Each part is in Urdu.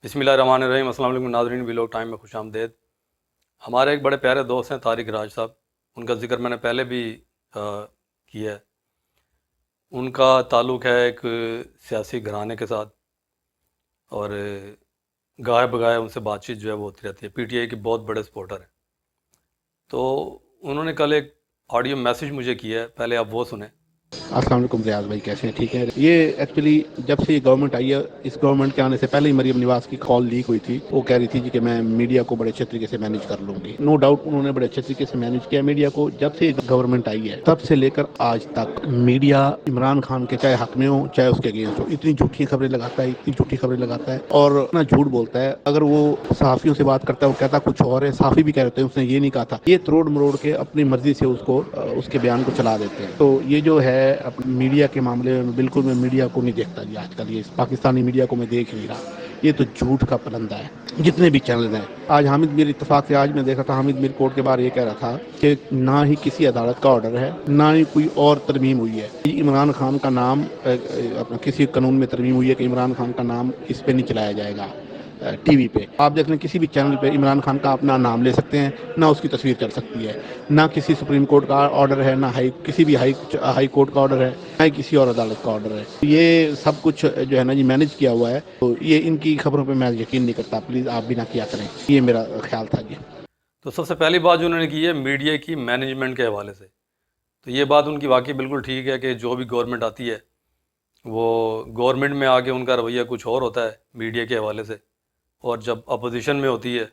بسم اللہ الرحمن الرحیم۔ السلام علیکم ناظرین، ویلوگ ٹائم میں خوش آمدید۔ ہمارے ایک بڑے پیارے دوست ہیں طارق راج صاحب، ان کا ذکر میں نے پہلے بھی کیا ہے۔ ان کا تعلق ہے ایک سیاسی گھرانے کے ساتھ، اور گائے بگائے ان سے بات چیت جو ہے وہ ہوتی رہتی ہے۔ پی ٹی آئی کے بہت بڑے سپورٹر ہیں۔ تو انہوں نے کل ایک آڈیو میسیج مجھے کیا ہے، پہلے آپ وہ سنیں۔ السلام علیکم ریاض بھائی، کیسے ہیں؟ ٹھیک ہے۔ یہ ایکچولی جب سے یہ گورنمنٹ آئی ہے، اس گورنمنٹ کے آنے سے پہلے ہی مریم نواز کی کال لیک ہوئی تھی۔ وہ کہہ رہی تھی کہ میں میڈیا کو بڑے اچھے طریقے سے مینیج کر لوں گی۔ نو ڈاؤٹ انہوں نے بڑے اچھے طریقے سے مینیج کیا میڈیا کو۔ جب سے گورنمنٹ آئی ہے تب سے لے کر آج تک میڈیا عمران خان کے چاہے حق میں ہو چاہے اس کے اگینسٹ ہو، اتنی جھوٹی خبریں لگاتا ہے، اتنی جھوٹی خبریں لگاتا ہے اور اتنا جھوٹ بولتا ہے۔ اگر وہ صحافیوں سے بات کرتا ہے وہ کہتا کچھ اور ہے، صحافی بھی کہہ رہے ہیں اس نے یہ نہیں کہا تھا۔ یہ تروڑ مروڑ کے اپنی مرضی سے اس کے بیان کو چلا دیتے ہیں۔ تو یہ جو ہے میڈیا کے معاملے میں بالکل میں میڈیا کو نہیں دیکھتا جی، آج کل یہ پاکستانی میڈیا کو میں دیکھ نہیں رہا۔ یہ تو جھوٹ کا پلندہ ہے جتنے بھی چینل ہیں۔ آج حامد میر اتفاق سے آج میں دیکھا تھا، حامد میر کورٹ کے باہر یہ کہہ رہا تھا کہ نہ ہی کسی عدالت کا آرڈر ہے، نہ ہی کوئی اور ترمیم ہوئی ہے۔ عمران خان کا نام اپنا کسی قانون میں ترمیم ہوئی ہے کہ عمران خان کا نام اس پہ نہیں چلایا جائے گا ٹی وی پہ۔ آپ دیکھ لیں کسی بھی چینل پہ عمران خان کا اپنا نام لے سکتے ہیں، نہ اس کی تصویر چل سکتی ہے۔ نہ کسی سپریم کورٹ کا آرڈر ہے، نہ کسی بھی ہائی کورٹ کا آرڈر ہے، نہ ہی کسی اور عدالت کا آرڈر ہے۔ یہ سب کچھ جو ہے نا جی مینیج کیا ہوا ہے۔ تو یہ ان کی خبروں پہ میں یقین نہیں کرتا، پلیز آپ بھی نہ کیا کریں۔ یہ میرا خیال تھا جی۔ تو سب سے پہلی بات جو انہوں نے کی ہے میڈیا کی مینجمنٹ کے حوالے سے، تو یہ بات ان کی واقعی بالکل ٹھیک ہے کہ جو بھی گورنمنٹ آتی ہے وہ گورنمنٹ میں آ کے ان کا رویہ کچھ اور ہوتا ہے میڈیا کے حوالے سے، اور جب اپوزیشن میں ہوتی ہے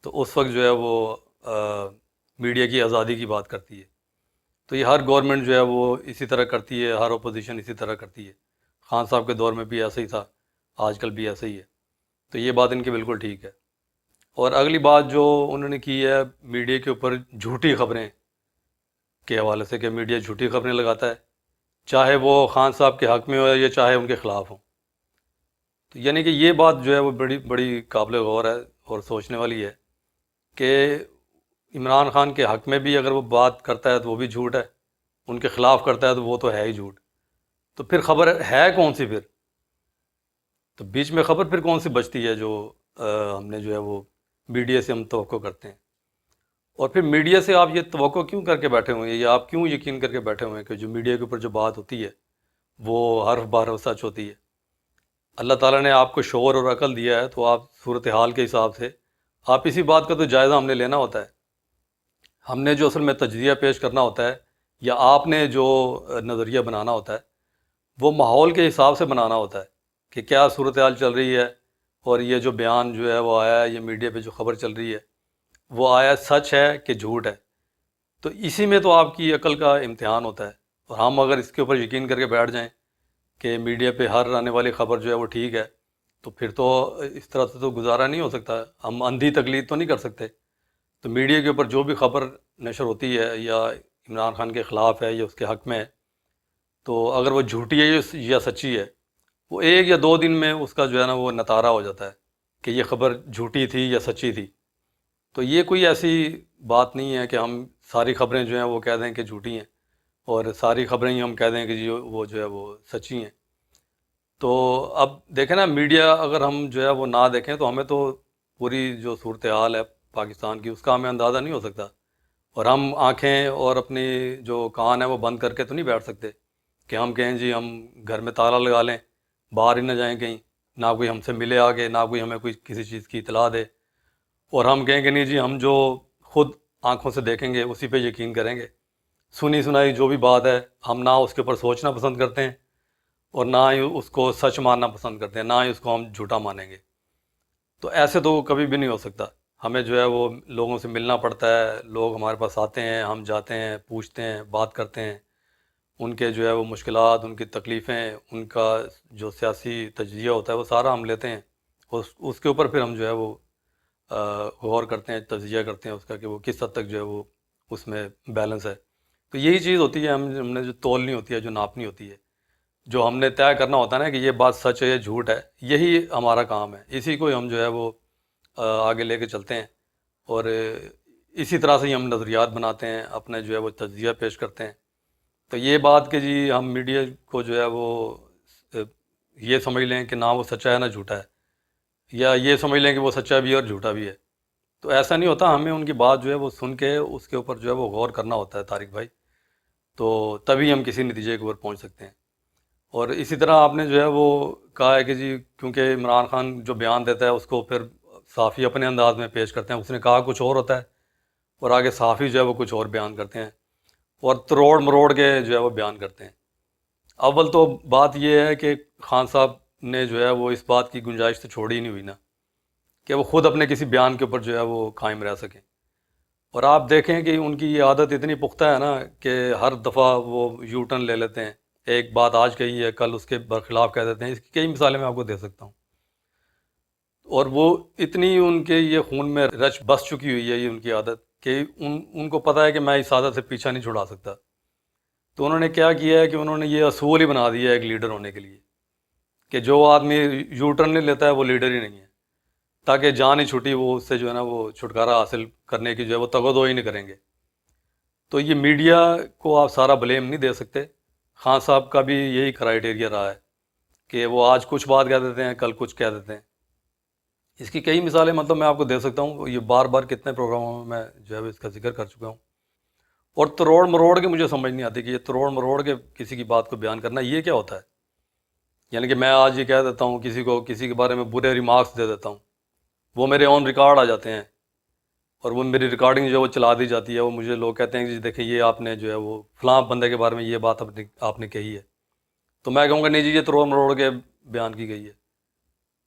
تو اس وقت جو ہے وہ میڈیا کی آزادی کی بات کرتی ہے۔ تو یہ ہر گورنمنٹ جو ہے وہ اسی طرح کرتی ہے، ہر اپوزیشن اسی طرح کرتی ہے۔ خان صاحب کے دور میں بھی ایسا ہی تھا، آج کل بھی ایسا ہی ہے۔ تو یہ بات ان کی بالکل ٹھیک ہے۔ اور اگلی بات جو انہوں نے کی ہے میڈیا کے اوپر جھوٹی خبریں کے حوالے سے، کہ میڈیا جھوٹی خبریں لگاتا ہے، چاہے وہ خان صاحب کے حق میں ہو یا چاہے ان کے خلاف ہوں۔ تو یعنی کہ یہ بات جو ہے وہ بڑی بڑی قابل غور ہے اور سوچنے والی ہے کہ عمران خان کے حق میں بھی اگر وہ بات کرتا ہے تو وہ بھی جھوٹ ہے، ان کے خلاف کرتا ہے تو وہ تو ہے ہی جھوٹ۔ تو پھر خبر ہے کون سی؟ پھر تو بیچ میں خبر پھر کون سی بچتی ہے جو ہم نے جو ہے وہ میڈیا سے ہم توقع کرتے ہیں؟ اور پھر میڈیا سے آپ یہ توقع کیوں کر کے بیٹھے ہوئے ہیں، یا آپ کیوں یقین کر کے بیٹھے ہوئے ہیں کہ جو میڈیا کے اوپر جو بات ہوتی ہے وہ حرف بحرف سچ ہوتی ہے؟ اللہ تعالیٰ نے آپ کو شعور اور عقل دیا ہے، تو آپ صورتحال کے حساب سے آپ اسی بات کا تو جائزہ ہم نے لینا ہوتا ہے۔ ہم نے جو اصل میں تجزیہ پیش کرنا ہوتا ہے، یا آپ نے جو نظریہ بنانا ہوتا ہے، وہ ماحول کے حساب سے بنانا ہوتا ہے کہ کیا صورتحال چل رہی ہے، اور یہ جو بیان جو ہے وہ آیا ہے، یہ میڈیا پہ جو خبر چل رہی ہے وہ آیا سچ ہے کہ جھوٹ ہے۔ تو اسی میں تو آپ کی عقل کا امتحان ہوتا ہے۔ اور ہم اگر اس کے اوپر یقین کر کے بیٹھ جائیں کہ میڈیا پہ ہر آنے والی خبر جو ہے وہ ٹھیک ہے، تو پھر تو اس طرح سے تو گزارا نہیں ہو سکتا، ہم اندھی تقلید تو نہیں کر سکتے۔ تو میڈیا کے اوپر جو بھی خبر نشر ہوتی ہے، یا عمران خان کے خلاف ہے یا اس کے حق میں ہے، تو اگر وہ جھوٹی ہے یا سچی ہے، وہ ایک یا دو دن میں اس کا جو ہے نا وہ نتارہ ہو جاتا ہے کہ یہ خبر جھوٹی تھی یا سچی تھی۔ تو یہ کوئی ایسی بات نہیں ہے کہ ہم ساری خبریں جو ہیں وہ کہہ دیں کہ جھوٹی ہیں، اور ساری خبریں ہی ہم کہہ دیں کہ جی وہ جو ہے وہ سچی ہیں۔ تو اب دیکھیں نا، میڈیا اگر ہم جو ہے وہ نہ دیکھیں تو ہمیں تو پوری جو صورتحال ہے پاکستان کی اس کا ہمیں اندازہ نہیں ہو سکتا، اور ہم آنکھیں اور اپنی جو کان ہے وہ بند کر کے تو نہیں بیٹھ سکتے کہ ہم کہیں جی ہم گھر میں تالا لگا لیں، باہر ہی نہ جائیں کہیں، نہ کوئی ہم سے ملے آگے، نہ کوئی ہمیں کوئی کسی چیز کی اطلاع دے، اور ہم کہیں کہ نہیں جی ہم جو خود آنکھوں سے دیکھیں گے اسی پہ یقین کریں گے۔ سنی سنائی جو بھی بات ہے ہم نہ اس کے اوپر سوچنا پسند کرتے ہیں، اور نہ ہی اس کو سچ ماننا پسند کرتے ہیں، نہ ہی اس کو ہم جھوٹا مانیں گے۔ تو ایسے تو کبھی بھی نہیں ہو سکتا۔ ہمیں جو ہے وہ لوگوں سے ملنا پڑتا ہے، لوگ ہمارے پاس آتے ہیں، ہم جاتے ہیں، پوچھتے ہیں، بات کرتے ہیں، ان کے جو ہے وہ مشکلات، ان کی تکلیفیں، ان کا جو سیاسی تجزیہ ہوتا ہے وہ سارا ہم لیتے ہیں، اس کے اوپر پھر ہم جو ہے وہ غور کرتے ہیں، تجزیہ کرتے ہیں اس کا کہ وہ کس حد تک جو ہے وہ اس میں بیلنس ہے۔ تو یہی چیز ہوتی ہے، ہم نے جو تولنی ہوتی ہے، جو ناپنی ہوتی ہے، جو ہم نے طے کرنا ہوتا ہے نا کہ یہ بات سچ ہے یا جھوٹ ہے، یہی ہمارا کام ہے، اسی کو ہم جو ہے وہ آگے لے کے چلتے ہیں، اور اسی طرح سے ہی ہم نظریات بناتے ہیں، اپنے جو ہے وہ تجزیہ پیش کرتے ہیں۔ تو یہ بات کہ جی ہم میڈیا کو جو ہے وہ یہ سمجھ لیں کہ نہ وہ سچا ہے نہ جھوٹا ہے، یا یہ سمجھ لیں کہ وہ سچا بھی ہے اور جھوٹا بھی ہے. تو ایسا نہیں ہوتا. ہمیں ان کی بات جو ہے وہ سن کے اس کے اوپر جو ہے وہ غور کرنا ہوتا ہے طارق بھائی. تو تبھی ہم کسی نتیجے کے اوپر پہنچ سکتے ہیں. اور اسی طرح آپ نے جو ہے وہ کہا ہے کہ جی کیونکہ عمران خان جو بیان دیتا ہے اس کو پھر صحافی اپنے انداز میں پیش کرتے ہیں. اس نے کہا کچھ اور ہوتا ہے اور آگے صحافی جو ہے وہ کچھ اور بیان کرتے ہیں اور تروڑ مروڑ کے جو ہے وہ بیان کرتے ہیں. اول تو بات یہ ہے کہ خان صاحب نے جو ہے وہ اس بات کی گنجائش تو چھوڑی ہی نہیں ہوئی نا کہ وہ خود اپنے کسی بیان کے اوپر جو ہے وہ قائم رہ سکیں. اور آپ دیکھیں کہ ان کی یہ عادت اتنی پختہ ہے نا کہ ہر دفعہ وہ یو ٹرن لے لیتے ہیں. ایک بات آج کہی ہے کل اس کے برخلاف کہہ دیتے ہیں. اس کی کئی مثالیں میں آپ کو دے سکتا ہوں. اور وہ اتنی ان کے یہ خون میں رچ بس چکی ہوئی ہے یہ ان کی عادت کہ ان کو پتہ ہے کہ میں اس عادت سے پیچھا نہیں چھڑا سکتا. تو انہوں نے کیا کیا ہے کہ انہوں نے یہ اصول ہی بنا دیا ہے ایک لیڈر ہونے کے لیے کہ جو آدمی یو ٹرن نہیں لیتا ہے وہ لیڈر ہی نہیں ہے. تاکہ جان ہی چھٹی وہ اس سے جو ہے نا وہ چھٹکارا حاصل کرنے کی جو ہے وہ تگودو ہی نہیں کریں گے. تو یہ میڈیا کو آپ سارا بلیم نہیں دے سکتے. خان صاحب کا بھی یہی کرائیٹیریا رہا ہے کہ وہ آج کچھ بات کہہ دیتے ہیں کل کچھ کہہ دیتے ہیں. اس کی کئی مثالیں مطلب میں آپ کو دے سکتا ہوں. یہ بار بار کتنے پروگراموں میں جو ہے اس کا ذکر کر چکا ہوں. اور تروڑ مروڑ کے مجھے سمجھ نہیں آتی کہ یہ تروڑ مروڑ کے کسی کی بات کو بیان کرنا یہ کیا ہوتا ہے. یعنی کہ میں آج یہ کہہ دیتا ہوں کسی کو کسی کے بارے میں برے ریمارکس دے دیتا ہوں, وہ میرے آن ریکارڈ آ جاتے ہیں اور وہ میری ریکارڈنگ جو ہے وہ چلا دی جاتی ہے. وہ مجھے لوگ کہتے ہیں کہ جی دیکھیں یہ آپ نے جو ہے وہ فلاں بندے کے بارے میں یہ بات آپ نے کہی ہے. تو میں کہوں گا نہیں جی یہ تروڑ مروڑ کے بیان کی گئی ہے.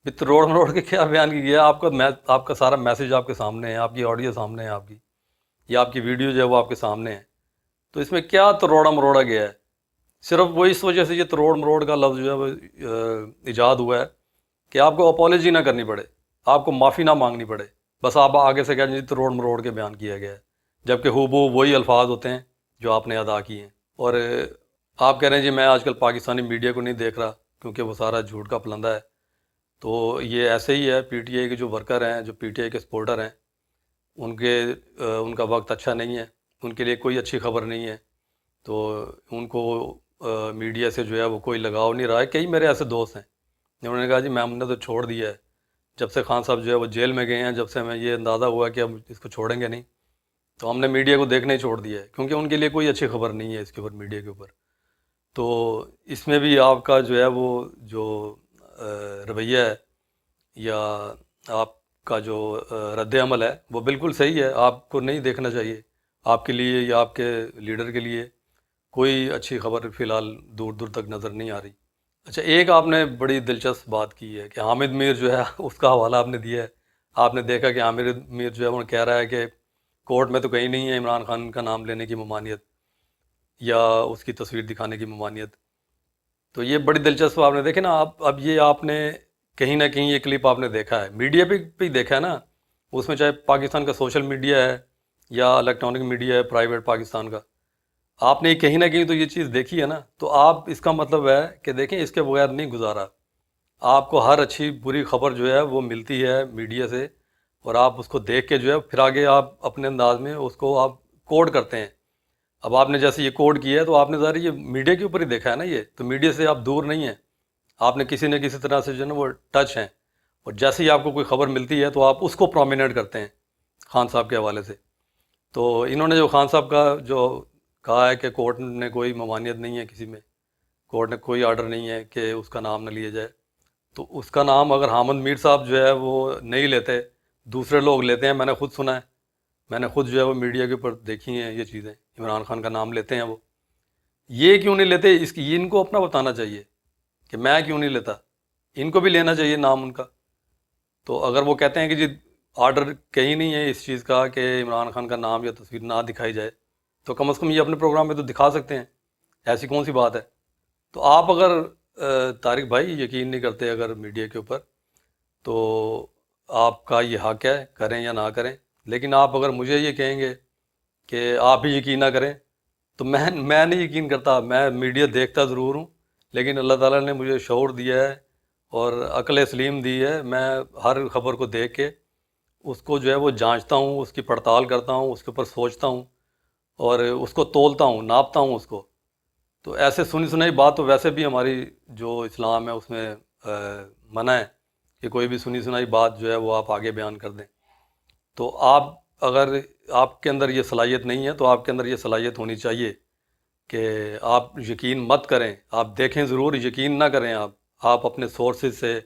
پھر تروڑ مروڑ کے کیا بیان کی گیا؟ آپ کا سارا میسج آپ کے سامنے ہے, آپ کی آڈیو سامنے ہے, آپ کی یا آپ کی ویڈیو جو ہے وہ آپ کے سامنے ہے. تو اس میں کیا تروڑا مروڑا گیا ہے؟ صرف وہ اس وجہ سے یہ تروڑ مروڑ کا لفظ جو ہے وہ ایجاد ہوا ہے کہ آپ کو اپالوجی نہ کرنی پڑے, آپ کو معافی نہ مانگنی پڑے. بس آپ آگے سے کہیں جی تروڑ مروڑ کے بیان کیا گیا ہے, جبکہ ہو وہی الفاظ ہوتے ہیں جو آپ نے ادا کیے ہیں. اور آپ کہہ رہے ہیں جی میں آج کل پاکستانی میڈیا کو نہیں دیکھ رہا کیونکہ وہ سارا جھوٹ کا پلندہ ہے. تو یہ ایسے ہی ہے. پی ٹی آئی کے جو ورکر ہیں, جو پی ٹی آئی کے سپورٹر ہیں, ان کا وقت اچھا نہیں ہے, ان کے لیے کوئی اچھی خبر نہیں ہے. تو ان کو میڈیا سے جو ہے وہ کوئی لگاؤ نہیں رہا ہے. کئی میرے ایسے دوست ہیں جنہوں نے کہا جی میں ہم نے تو چھوڑ دیا ہے جب سے خان صاحب جو ہے وہ جیل میں گئے ہیں, جب سے ہمیں یہ اندازہ ہوا کہ اب اس کو چھوڑیں گے نہیں, تو ہم نے میڈیا کو دیکھنا ہی چھوڑ دیا ہے کیونکہ ان کے لیے کوئی اچھی خبر نہیں ہے اس کے اوپر, میڈیا کے اوپر. تو اس میں بھی آپ کا جو ہے وہ جو رویہ ہے یا آپ کا جو رد عمل ہے وہ بالکل صحیح ہے. آپ کو نہیں دیکھنا چاہیے. آپ کے لیے یا آپ کے لیڈر کے لیے کوئی اچھی خبر فی الحال دور دور تک نظر نہیں آ رہی. اچھا, ایک آپ نے بڑی دلچسپ بات کی ہے کہ حامد میر جو ہے اس کا حوالہ آپ نے دیا ہے. آپ نے دیکھا کہ حامد میر جو ہے وہ کہہ رہا ہے کہ کورٹ میں تو کہیں نہیں ہے عمران خان کا نام لینے کی ممانعت یا اس کی تصویر دکھانے کی ممانعت. تو یہ بڑی دلچسپ آپ نے دیکھے نا. اب یہ آپ نے کہیں نہ کہیں یہ کلپ آپ نے دیکھا ہے, میڈیا پہ ہی دیکھا ہے نا. اس میں چاہے پاکستان کا سوشل میڈیا ہے یا الیکٹرانک میڈیا ہے پرائیویٹ پاکستان کا, آپ نے کہیں نہ کہیں تو یہ چیز دیکھی ہے نا. تو آپ اس کا مطلب ہے کہ دیکھیں اس کے بغیر نہیں گزارا. آپ کو ہر اچھی بری خبر جو ہے وہ ملتی ہے میڈیا سے, اور آپ اس کو دیکھ کے جو ہے پھر آگے آپ اپنے انداز میں اس کو آپ کوڈ کرتے ہیں. اب آپ نے جیسے یہ کوڈ کیا ہے تو آپ نے ظاہر یہ میڈیا کے اوپر ہی دیکھا ہے نا. یہ تو میڈیا سے آپ دور نہیں ہیں, آپ نے کسی نہ کسی طرح سے جو ہے نا وہ ٹچ ہیں, اور جیسے ہی آپ کو کوئی خبر ملتی ہے تو آپ اس کو پرومیننٹ کرتے ہیں خان صاحب کے حوالے سے. تو انہوں نے جو خان صاحب کا جو کہا ہے کہ کورٹ نے کوئی ممانعت نہیں ہے کسی میں, کورٹ نے کوئی آرڈر نہیں ہے کہ اس کا نام نہ لیا جائے, تو اس کا نام اگر حامد میر صاحب جو ہے وہ نہیں لیتے, دوسرے لوگ لیتے ہیں. میں نے خود سنا ہے, میں نے خود جو ہے وہ میڈیا کے اوپر دیکھی ہیں یہ چیزیں, عمران خان کا نام لیتے ہیں وہ. یہ کیوں نہیں لیتے اس کی ان کو اپنا بتانا چاہیے کہ میں کیوں نہیں لیتا, ان کو بھی لینا چاہیے نام ان کا. تو اگر وہ کہتے ہیں کہ جی آرڈر کہیں نہیں ہے اس چیز کا کہ عمران خان کا نام یا تصویر نہ دکھائی جائے, تو کم از کم یہ اپنے پروگرام میں تو دکھا سکتے ہیں. ایسی کون سی بات ہے؟ تو آپ اگر طارق بھائی یقین نہیں کرتے اگر میڈیا کے اوپر, تو آپ کا یہ حق ہے, کریں یا نہ کریں. لیکن آپ اگر مجھے یہ کہیں گے کہ آپ بھی یقین نہ کریں, تو میں نہیں یقین کرتا. میں میڈیا دیکھتا ضرور ہوں, لیکن اللہ تعالیٰ نے مجھے شعور دیا ہے اور عقل سلیم دی ہے. میں ہر خبر کو دیکھ کے اس کو جو ہے وہ جانچتا ہوں, اس کی پڑتال کرتا ہوں, اس کے اوپر سوچتا ہوں اور اس کو تولتا ہوں, ناپتا ہوں اس کو. تو ایسے سنی سنائی بات تو ویسے بھی ہماری جو اسلام ہے اس میں منع ہے کہ کوئی بھی سنی سنائی بات جو ہے وہ آپ آگے بیان کر دیں. تو آپ اگر آپ کے اندر یہ صلاحیت نہیں ہے تو آپ کے اندر یہ صلاحیت ہونی چاہیے کہ آپ یقین مت کریں. آپ دیکھیں ضرور، یقین نہ کریں. آپ اپنے سورسز سے،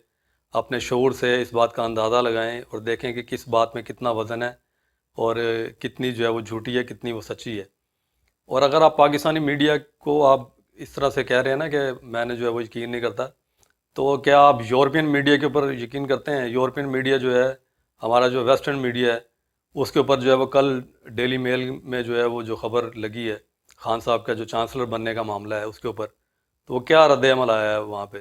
اپنے شعور سے اس بات کا اندازہ لگائیں اور دیکھیں کہ کس بات میں کتنا وزن ہے اور کتنی جو ہے وہ جھوٹی ہے، کتنی وہ سچی ہے. اور اگر آپ پاکستانی میڈیا کو آپ اس طرح سے کہہ رہے ہیں نا کہ میں نے جو ہے وہ یقین نہیں کرتا، تو کیا آپ یورپین میڈیا کے اوپر یقین کرتے ہیں؟ یورپین میڈیا جو ہے، ہمارا جو ویسٹرن میڈیا ہے، اس کے اوپر جو ہے وہ کل ڈیلی میل میں جو ہے وہ جو خبر لگی ہے خان صاحب کا جو چانسلر بننے کا معاملہ ہے اس کے اوپر، تو وہ کیا رد عمل آیا ہے وہاں پہ؟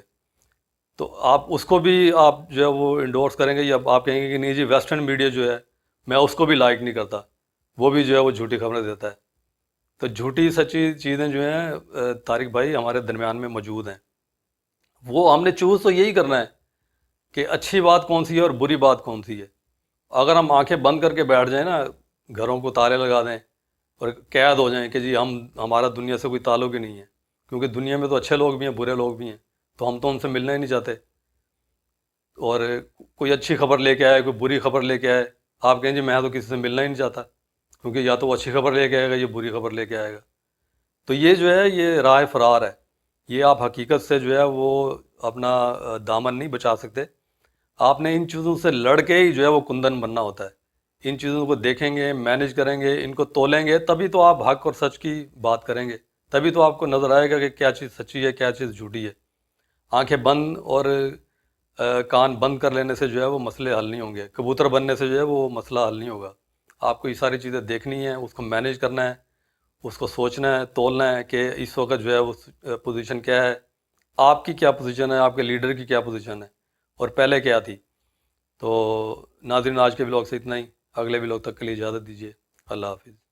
تو آپ اس کو بھی آپ جو ہے وہ انڈورس کریں گے یا آپ کہیں گے کہ نہیں جی ویسٹرن میڈیا جو ہے میں اس کو بھی لائک نہیں کرتا، وہ بھی جو ہے وہ جھوٹی خبریں دیتا ہے؟ تو جھوٹی سچی چیزیں جو ہیں طارق بھائی ہمارے درمیان میں موجود ہیں. وہ ہم نے چوز تو یہی کرنا ہے کہ اچھی بات کون سی ہے اور بری بات کون سی ہے. اگر ہم آنکھیں بند کر کے بیٹھ جائیں نا، گھروں کو تالے لگا دیں اور قید ہو جائیں کہ جی ہمارا دنیا سے کوئی تعلق ہی نہیں ہے، کیونکہ دنیا میں تو اچھے لوگ بھی ہیں، برے لوگ بھی ہیں، تو ہم تو ان سے ملنا ہی نہیں چاہتے. اور کوئی اچھی خبر لے کے آئے، کوئی بری خبر لے کے آئے، آپ کہیں جی میں تو کسی سے ملنا ہی نہیں چاہتا، کیونکہ یا تو وہ اچھی خبر لے کے آئے گا یا بری خبر لے کے آئے گا. تو یہ جو ہے یہ راہ فرار ہے. یہ آپ حقیقت سے جو ہے وہ اپنا دامن نہیں بچا سکتے. آپ نے ان چیزوں سے لڑ کے ہی جو ہے وہ کندن بننا ہوتا ہے. ان چیزوں کو دیکھیں گے، مینیج کریں گے، ان کو تولیں گے، تبھی تو آپ حق اور سچ کی بات کریں گے. تبھی تو آپ کو نظر آئے گا کہ کیا چیز سچی ہے، کیا چیز جھوٹی ہے. آنکھیں بند اور کان بند کر لینے سے جو ہے وہ مسئلے حل نہیں ہوں گے. کبوتر بننے سے جو ہے وہ مسئلہ حل نہیں ہوگا. آپ کو یہ ساری چیزیں دیکھنی ہیں، اس کو مینیج کرنا ہے، اس کو سوچنا ہے، تولنا ہے کہ اس وقت جو ہے وہ پوزیشن کیا ہے، آپ کی کیا پوزیشن ہے، آپ کے لیڈر کی کیا پوزیشن ہے اور پہلے کیا تھی. تو ناظرین آج کے ولاگ سے اتنا ہی. اگلے ولاگ تک کے لیے اجازت دیجیے. اللہ حافظ.